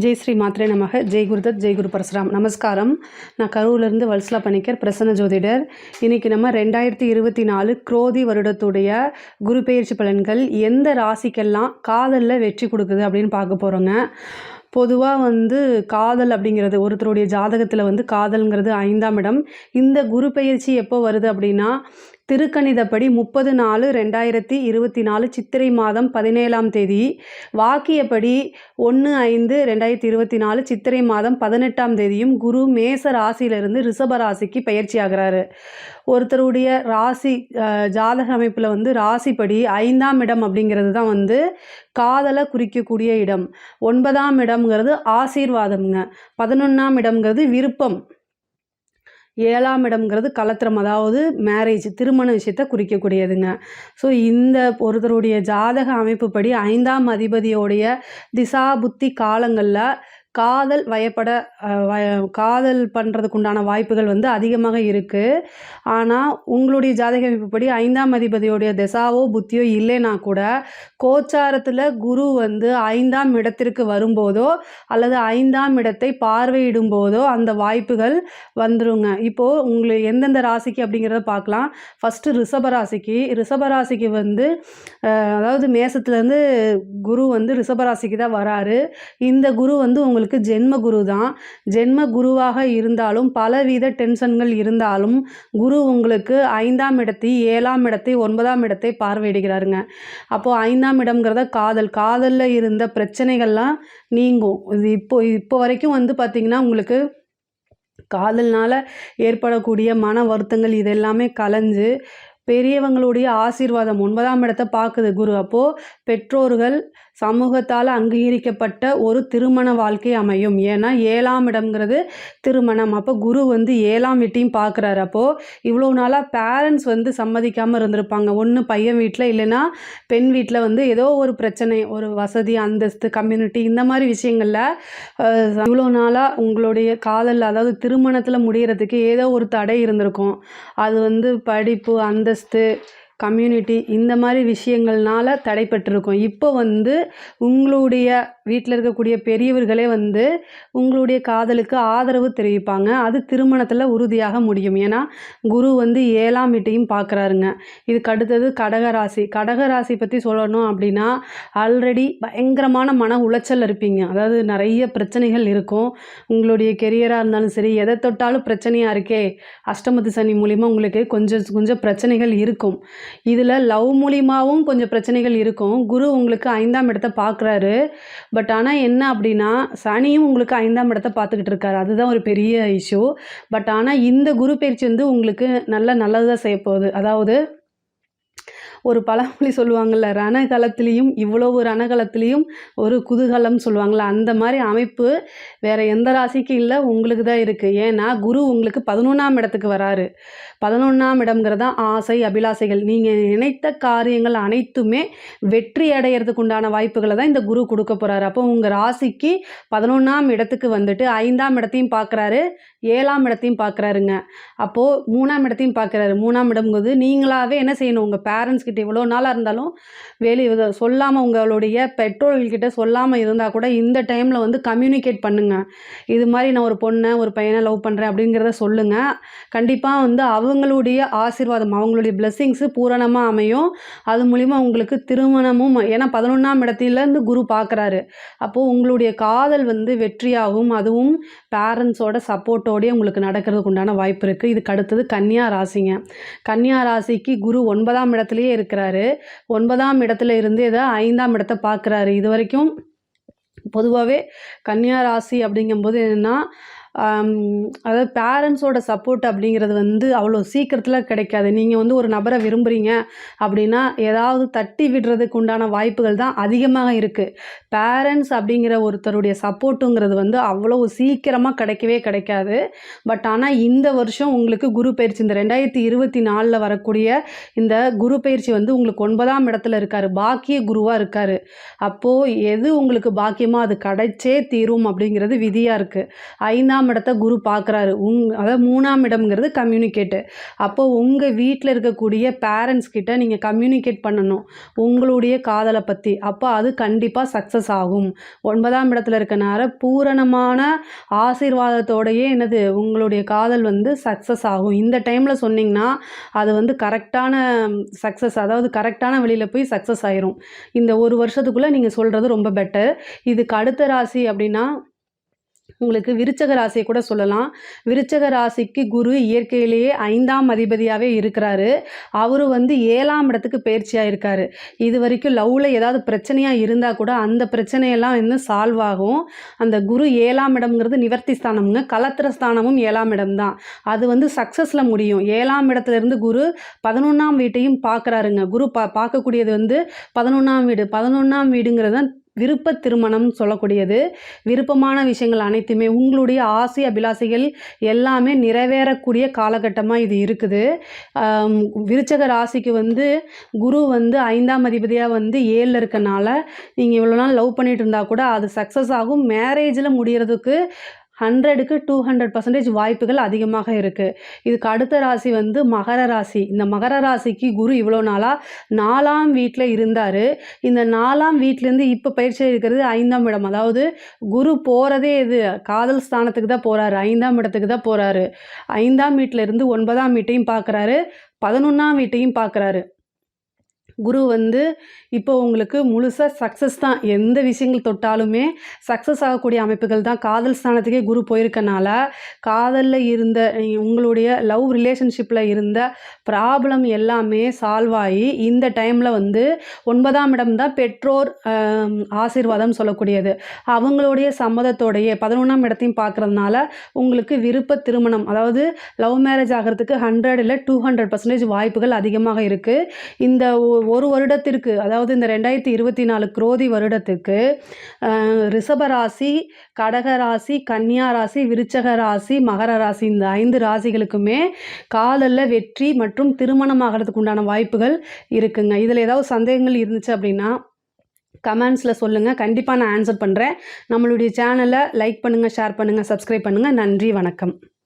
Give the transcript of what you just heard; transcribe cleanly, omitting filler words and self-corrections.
ஜெய் ஸ்ரீ மாத்ரே நமக. ஜெய் குருதத், ஜெய் குரு பரசுராம். நமஸ்காரம். நான் கரூர்லேருந்து வல்சலா பணிக்கர், பிரசன்ன ஜோதிடர். இன்றைக்கி நம்ம 2024 குரோதி வருடத்துடைய குரு பெயர்ச்சி பலன்கள் எந்த ராசிக்கெல்லாம் காதலில் வெற்றி கொடுக்குது அப்படின்னு பார்க்க போகிறோங்க. பொதுவாக காதல் அப்படிங்கிறது ஒருத்தருடைய ஜாதகத்தில் காதல்ங்கிறது 5ஆம் இடம். இந்த குரு பெயர்ச்சி எப்போ வருது அப்படின்னா திருக்கணிதப்படி 30/4/2024 சித்திரை மாதம் 17ஆம் தேதி, வாக்கியப்படி 1/5/2024 சித்திரை மாதம் 18ஆம் தேதியும் குரு மேச ராசியிலிருந்து ரிஷப ராசிக்கு பயிற்சி ஆகிறாரு. ஒருத்தருடைய ராசி ஜாதக அமைப்பில் ராசிப்படி 5ஆம் இடம் அப்படிங்கிறது தான் காதலை குறிக்கக்கூடிய இடம். 9ஆம் இடம்ங்கிறது ஆசீர்வாதம்ங்க. 11ஆம் இடம்ங்கிறது விருப்பம். 7ஆம் இடம்ங்கிறது கலத்திரம், அதாவது மேரேஜ், திருமண விஷயத்தை குறிக்கக்கூடியதுங்க. ஸோ இந்த ஒருத்தருடைய ஜாதக அமைப்புப்படி 5ஆம் அதிபதியோடைய திசா புத்தி காலங்களில் காதல் காதல் பண்ணுறதுக்கு உண்டான வாய்ப்புகள் அதிகமாக இருக்குது. ஆனால் உங்களுடைய ஜாதக அமைப்புப்படி 5ஆம் அதிபதியோடைய திசாவோ புத்தியோ இல்லைன்னா கூட கோச்சாரத்தில் குரு 5ஆம் இடத்திற்கு வரும்போதோ அல்லது 5ஆம் இடத்தை பார்வையிடும் போதோ அந்த வாய்ப்புகள் வந்துருங்க. இப்போது உங்களுக்கு எந்தெந்த ராசிக்கு அப்படிங்கிறத பார்க்கலாம். ஃபஸ்ட்டு ரிஷபராசிக்கு அதாவது மேசத்துலேருந்து குரு ரிஷபராசிக்கு தான் வராரு. இந்த குரு உங்களுக்கு ஜென்ம குரு தான். ஜென்ம குருவாக இருந்தாலும் பலவித டென்ஷன்கள் இருந்தாலும் குரு உங்களுக்கு 5ஆம் இடத்தை, 7ஆம் இடத்தை, 9ஆம் இடத்தை பார்வையிடுகிறாருங்க. அப்போது 5ஆம் இடம்ங்கிறத காதலில் இருந்த பிரச்சனைகள்லாம் நீங்கும். இது இப்போ வரைக்கும் பார்த்திங்கன்னா உங்களுக்கு காதல்னால் ஏற்படக்கூடிய மன வருத்தங்கள் இதெல்லாமே கலைஞ்சு பெரியவங்களுடைய ஆசீர்வாதம் 9ஆம் இடத்தை பார்க்குது குரு. அப்போது பெற்றோர்கள் சமூகத்தால் அங்கீகரிக்கப்பட்ட ஒரு திருமண வாழ்க்கை அமையும். ஏன்னா 7ஆம் இடம்ங்கிறது திருமணம். அப்போ குரு 7ஆம் வீட்டையும் பார்க்குறாரு. அப்போது இவ்வளோ நாளாக பேரண்ட்ஸ் சம்மதிக்காமல் இருந்திருப்பாங்க. ஒன்று பையன் வீட்டில், இல்லைன்னா பெண் வீட்டில் ஏதோ ஒரு பிரச்சனை, ஒரு வசதி, அந்தஸ்து, கம்யூனிட்டி, இந்த மாதிரி விஷயங்களில் இவ்வளோ நாளாக உங்களுடைய காதல், அதாவது திருமணத்தில் முடிகிறதுக்கு ஏதோ ஒரு தடை இருந்திருக்கும். அது படிப்பு, அந்தஸ்து, கம்யூனிட்டி, இந்த மாதிரி விஷயங்கள்னால தடைப்பட்டிருக்கும். இப்போ உங்களுடைய வீட்டில் இருக்கக்கூடிய பெரியவர்களே உங்களுடைய காதலுக்கு ஆதரவு தெரிவிப்பாங்க. அது திருமணத்தில் உறுதியாக முடியும். ஏன்னா குரு 7ஆம் வீட்டையும் பார்க்குறாருங்க. இதுக்கு அடுத்தது கடகராசி பற்றி சொல்லணும் அப்படின்னா ஆல்ரெடி பயங்கரமான மன உளைச்சல் இருப்பீங்க. அதாவது நிறைய பிரச்சனைகள் இருக்கும். உங்களுடைய கெரியராக இருந்தாலும் சரி, எதை தொட்டாலும் பிரச்சனையாக இருக்கே. அஷ்டமத்து சனி மூலிமா உங்களுக்கு கொஞ்சம் பிரச்சனைகள் இருக்கும். இதில் லவ் மூலிமாவும் கொஞ்சம் பிரச்சனைகள் இருக்கும். குரு உங்களுக்கு 5ஆம் இடத்தை பார்க்குறாரு. பட் ஆனால் என்ன அப்படின்னா சனியும் உங்களுக்கு 5ஆம் இடத்தை பார்த்துக்கிட்டு இருக்காரு. அதுதான் ஒரு பெரிய இஷ்யூ. பட் ஆனால் இந்த குரு பயிற்சி உங்களுக்கு நல்லது தான் செய்ய போகுது. அதாவது ஒரு பழமொழி சொல்லுவாங்கள்ல, ரணகலத்திலையும் இவ்வளவு ரணகலத்திலையும் ஒரு குதூகலம் சொல்லுவாங்கள்ல, அந்த மாதிரி அமைப்பு வேறு எந்த ராசிக்கும் இல்லை, உங்களுக்கு தான் இருக்குது. ஏன்னா குரு உங்களுக்கு 11ஆம் இடத்துக்கு வராரு. 11ஆம் இடம்ங்கிறது தான் ஆசை, அபிலாசைகள். நீங்கள் நினைத்த காரியங்கள் அனைத்துமே வெற்றி அடைகிறதுக்கு உண்டான வாய்ப்புகளை தான் இந்த குரு கொடுக்க போகிறாரு. அப்போ உங்கள் ராசிக்கு 11ஆம் இடத்துக்கு 5ஆம் இடத்தையும் பார்க்குறாரு, 7ஆம் இடத்தையும் பார்க்குறாருங்க. அப்போது 3ஆம் இடத்தையும் பார்க்குறாரு. 3ஆம் இடம்ங்கிறது நீங்களாகவே என்ன செய்யணும், உங்கள் பேரண்ட்ஸ் கிட்ட இவ்வளோ நாளாக இருந்தாலும் வெளியே சொல்லாமல், உங்களுடைய பெற்றோர்கள்கிட்ட சொல்லாமல் இருந்தால் கூட இந்த டைமில் கம்யூனிகேட் பண்ணுங்கள். இது மாதிரி நான் ஒரு பொண்ணை, ஒரு பையனை லவ் பண்ணுறேன் அப்படிங்கிறத சொல்லுங்கள். கண்டிப்பாக அவங்களுடைய ஆசீர்வாதம், அவங்களுடைய பிளெஸ்ஸிங்ஸு பூரணமாக அமையும். அது மூலிமா உங்களுக்கு திருமணமும், ஏன்னா 11ஆம் இடத்துலேருந்து குரு பார்க்குறாரு. அப்போது உங்களுடைய காதல் வெற்றியாகும். அதுவும் பேரண்ட்ஸோட சப்போர்ட்டோடய உங்களுக்கு நடக்கிறதுக்கு உண்டான வாய்ப்பு இருக்குது. இதுக்கு அடுத்தது கன்னியா ராசிங்க. கன்னியா ராசிக்கு குரு 9ஆம் இடத்துலையே இருக்கிறாரு. 9ஆம் இடத்துல இருந்து 5ஆம் இடத்தை பார்க்குறாரு. இது வரைக்கும் பொதுவாகவே கன்னியா ராசி அப்படிங்கும்போது என்னென்னா, அதாவது பேரண்ட்ஸோட சப்போர்ட் அப்படிங்கிறது அவ்வளோ சீக்கிரத்தில் கிடைக்காது. நீங்கள் ஒரு நபரை விரும்புகிறீங்க அப்படின்னா ஏதாவது தட்டி விடுறதுக்கு உண்டான வாய்ப்புகள் தான் அதிகமாக இருக்குது. பேரண்ட்ஸ் அப்படிங்கிற ஒருத்தருடைய சப்போர்ட்டுங்கிறது அவ்வளோ சீக்கிரமாக கிடைக்கவே கிடைக்காது. பட் ஆனால் இந்த வருஷம் உங்களுக்கு குரு பயிற்சி, இந்த 2024 வரக்கூடிய இந்த குரு பயிற்சி உங்களுக்கு 9ஆம் இடத்துல இருக்கார், பாக்கிய குருவாக இருக்கார். அப்போது எது உங்களுக்கு பாக்கியமாக அது கிடைச்சே தீரும் அப்படிங்கிறது விதியாக இருக்குது. 5ஆம் 5ஆம் இடத்த குரு பார்க்குறாரு. அதாவது 3ஆம் இடம்ங்கிறது கம்யூனிகேட்டு. அப்போ உங்கள் வீட்டில் இருக்கக்கூடிய பேரண்ட்ஸ் கிட்ட நீங்கள் கம்யூனிகேட் பண்ணணும் உங்களுடைய காதலை பற்றி. அப்போ அது கண்டிப்பாக சக்ஸஸ் ஆகும். 9ஆம் இடத்துல இருக்கனால பூரணமான ஆசீர்வாதத்தோடையே உங்களுடைய காதல் சக்ஸஸ் ஆகும். இந்த டைமில் சொன்னீங்கன்னா அது கரெக்டான சக்ஸஸ், அதாவது கரெக்டான வழியில் போய் சக்ஸஸ் ஆயிரும். இந்த ஒரு வருஷத்துக்குள்ளே நீங்கள் சொல்கிறது ரொம்ப பெட்டர். இதுக்கு அடுத்த ராசி அப்படின்னா உங்களுக்கு விருச்சக ராசியை கூட சொல்லலாம். விருச்சக ராசிக்கு குரு இயற்கையிலேயே 5ஆம் அதிபதியாகவே இருக்கிறாரு. அவரு 7ஆம் இடத்துக்கு பயிற்சியாக இருக்காரு. இது வரைக்கும் லவ்வில் ஏதாவது பிரச்சனையாக இருந்தால் கூட அந்த பிரச்சனையெல்லாம் சால்வ் ஆகும். அந்த குரு 7ஆம் இடம்ங்கிறது நிவர்த்தி ஸ்தானம்ங்க. கலத்திர ஸ்தானமும் 7ஆம் இடம் தான். அது சக்ஸஸில் முடியும். 7ஆம் இடத்துலேருந்து குரு 11ஆம் வீட்டையும் பார்க்குறாருங்க. குரு பார்க்கக்கூடியது 11ஆம் வீடு. 11ஆம் வீடுங்கிறது தான் விருப்ப திருமணம்னு சொல்லக்கூடியது. விருப்பமான விஷயங்கள் அனைத்துமே உங்களுடைய ஆசை அபிலாசைகள் எல்லாமே நிறைவேறக்கூடிய காலகட்டமாக இது இருக்குது. விருச்சக ராசிக்கு குரு 5ஆம் அதிபதியாக 7ல் இருக்கனால நீங்கள் இவ்வளோ நாள் லவ் பண்ணிட்டு இருந்தால் கூட அது சக்ஸஸ் ஆகும். மேரேஜில் முடிகிறதுக்கு 100க்கு 200% வாய்ப்புகள் அதிகமாக இருக்குது. இதுக்கு அடுத்த ராசி மகர ராசி. இந்த மகர ராசிக்கு குரு இவ்வளோ நாளாக 4ஆம் வீட்டில் இருந்தார். இந்த 4ஆம் வீட்டிலேருந்து இப்போ பயிற்சி இருக்கிறது 5ஆம் இடம். அதாவது குரு போகிறதே காதல் ஸ்தானத்துக்கு தான் போகிறாரு. 5ஆம் இடத்துக்கு தான் போகிறாரு. 5ஆம் வீட்டிலேருந்து 9ஆம் வீட்டையும் பார்க்குறாரு, 11ஆம் வீட்டையும் பார்க்குறாரு. குரு இப்போ உங்களுக்கு முழுசாக சக்ஸஸ் தான். எந்த விஷயங்கள் தொட்டாலுமே சக்ஸஸ் ஆகக்கூடிய அமைப்புகள் தான். காதல் ஸ்தானத்துக்கே குரு போயிருக்கனால காதலில் இருந்த உங்களுடைய லவ் ரிலேஷன்ஷிப்பில் இருந்த ப்ராப்ளம் எல்லாமே சால்வ் ஆகி இந்த டைமில் 9ஆம் இடம் தான் பெற்றோர் ஆசீர்வாதம் சொல்லக்கூடியது. அவங்களுடைய சம்மதத்தோடைய 11ஆம் இடத்தையும் பார்க்குறதுனால உங்களுக்கு விருப்ப திருமணம், அதாவது லவ் மேரேஜ் ஆகிறதுக்கு 100 இல்லை 200% வாய்ப்புகள் அதிகமாக இருக்குது. இந்த ஒரு வருடத்திற்கு, அதாவது இந்த 2024 குரோதி வருடத்துக்கு ரிஷபராசி, கடகராசி, கன்னியா ராசி, விருச்சக ராசி, மகர ராசி, இந்த 5 ராசிகளுக்குமே காதலில் வெற்றி மற்றும் திருமணம் ஆகிறதுக்கு உண்டான வாய்ப்புகள் இருக்குங்க. இதில் ஏதாவது சந்தேகங்கள் இருந்துச்சு அப்படின்னா கமெண்ட்ஸில் சொல்லுங்கள். கண்டிப்பாக நான் ஆன்சர் பண்ணுறேன். நம்மளுடைய சேனலை லைக் பண்ணுங்கள், ஷேர் பண்ணுங்கள், சப்ஸ்கிரைப் பண்ணுங்கள். நன்றி, வணக்கம்.